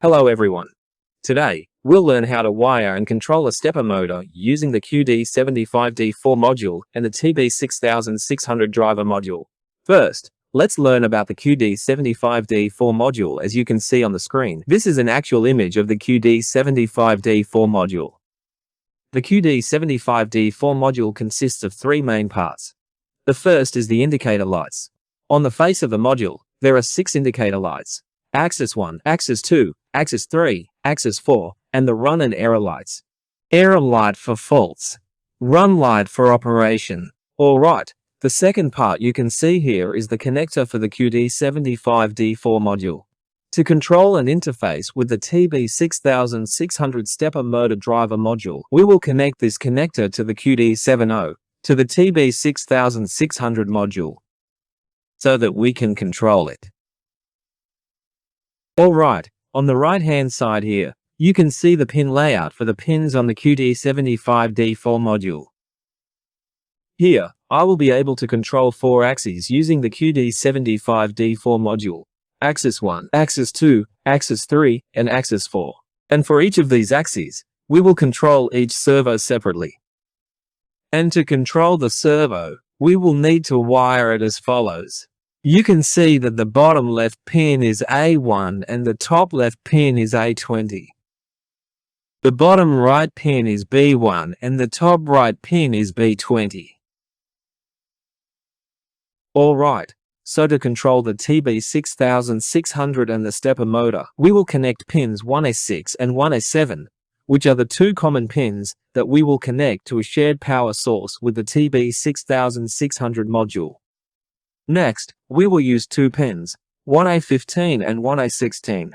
Hello everyone. Today, we'll learn how to wire and control a stepper motor using the QD75D4 module and the TB6600 driver module. First, let's learn about the QD75D4 module. As you can see on the screen, this is an actual image of the QD75D4 module. The QD75D4 module consists of three main parts. The first is the indicator lights. On the face of the module, there are 6 indicator lights: Axis 1, Axis 2, Axis 3, Axis 4, and the run and error lights. Error light for faults, run light for operation. Alright, the second part you can see here is the connector for the QD75D4 module. To control and interface with the TB6600 stepper motor driver module, we will connect this connector to the QD70 to the TB6600 module so that we can control it. Alright, on the right hand side here, you can see the pin layout for the pins on the QD75D4 module. Here, I will be able to control 4 axes using the QD75D4 module: Axis 1, Axis 2, Axis 3, and Axis 4. And for each of these axes, we will control each servo separately. And to control the servo, we will need to wire it as follows. You can see that the bottom left pin is A1 and the top left pin is A20. The bottom right pin is B1 and the top right pin is B20. Alright, so to control the TB6600 and the stepper motor, we will connect pins 1A6 and 1A7, which are the 2 common pins that we will connect to a shared power source with the TB6600 module. Next, we will use 2 pins, 1A15 and 1A16.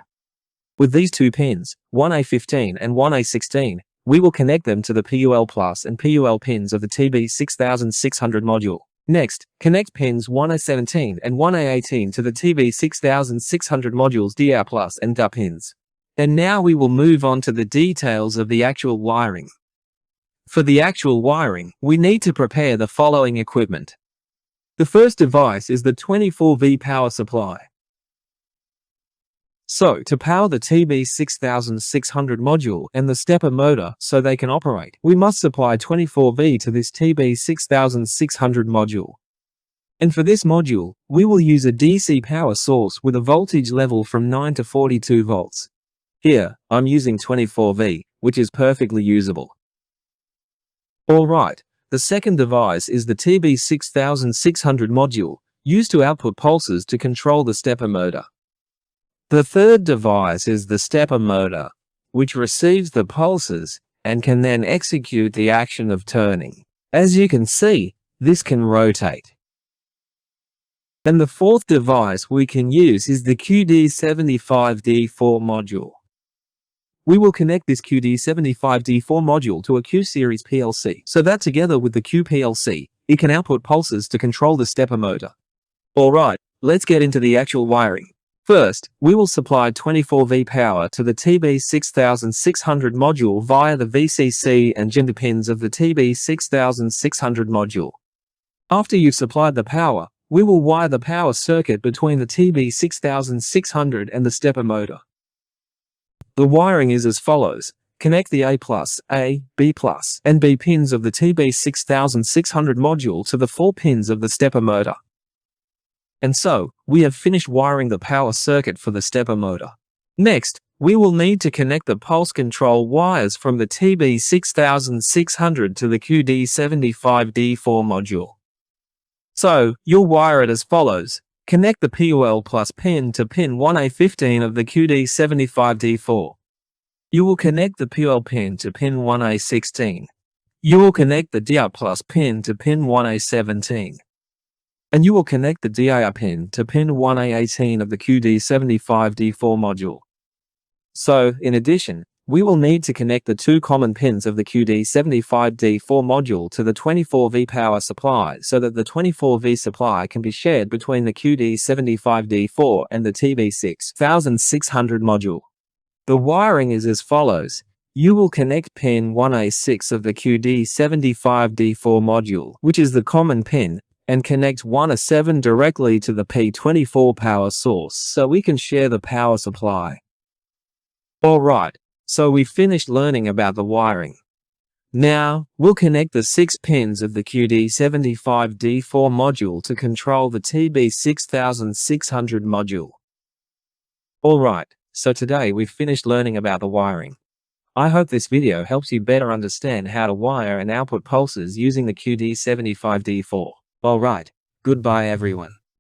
With these 2 pins, 1A15 and 1A16, we will connect them to the PUL Plus and PUL pins of the TB6600 module. Next, connect pins 1A17 and 1A18 to the TB6600 module's DR Plus and DA pins. And now we will move on to the details of the actual wiring. For the actual wiring, we need to prepare the following equipment. The first device is the 24V power supply. So, to power the TB6600 module and the stepper motor so they can operate, we must supply 24V to this TB6600 module. And for this module, we will use a DC power source with a voltage level from 9 to 42 volts. Here, I'm using 24V, which is perfectly usable. Alright. The second device is the TB6600 module, used to output pulses to control the stepper motor. The third device is the stepper motor, which receives the pulses and can then execute the action of turning. As you can see, this can rotate. And the fourth device we can use is the QD75D4 module. We will connect this QD75D4 module to a Q-Series PLC so that together with the Q PLC, it can output pulses to control the stepper motor. Alright, let's get into the actual wiring. First, we will supply 24V power to the TB6600 module via the VCC and jinder pins of the TB6600 module. After you've supplied the power, we will wire the power circuit between the TB6600 and the stepper motor. The wiring is as follows. Connect the A+, B+, and B pins of the TB6600 module to the 4 pins of the stepper motor. And so, we have finished wiring the power circuit for the stepper motor. Next, we will need to connect the pulse control wires from the TB6600 to the QD75D4 module. So, you'll wire it as follows. Connect the PUL Plus pin to pin 1A15 of the QD75D4. You will connect the PUL pin to pin 1A16. You will connect the DR Plus pin to pin 1A17. And you will connect the DIR pin to pin 1A18 of the QD75D4 module. So, in addition, we will need to connect the 2 common pins of the QD75D4 module to the 24V power supply so that the 24V supply can be shared between the QD75D4 and the TB6600 module. The wiring is as follows. You will connect pin 1A6 of the QD75D4 module, which is the common pin, and connect 1A7 directly to the P24 power source so we can share the power supply. Alright, so we finished learning about the wiring. Now, we'll connect the 6 pins of the QD75D4 module to control the TB6600 module. Alright, so today we've finished learning about the wiring. I hope this video helps you better understand how to wire and output pulses using the QD75D4. Alright, goodbye everyone.